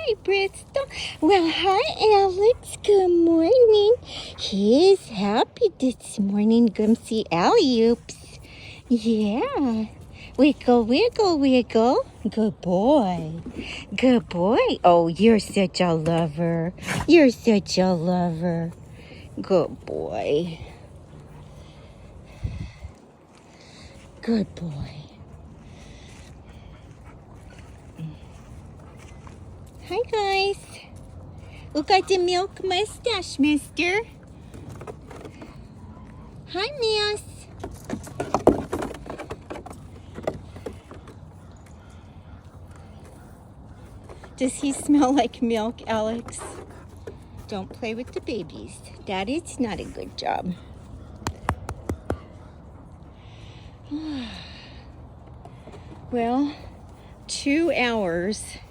Hi, Bristol. Well, hi, Alex. Good morning. He is happy this morning. Come see alley-oops. Yeah. Wiggle, wiggle, wiggle. Good boy. Good boy. Oh, you're such a lover. You're such a lover. Good boy. Good boy. Hi, guys. Look at the milk mustache, mister. Hi, miss. Does he smell like milk, Alex? Don't play with the babies. That is not a good job. Well, 2 hours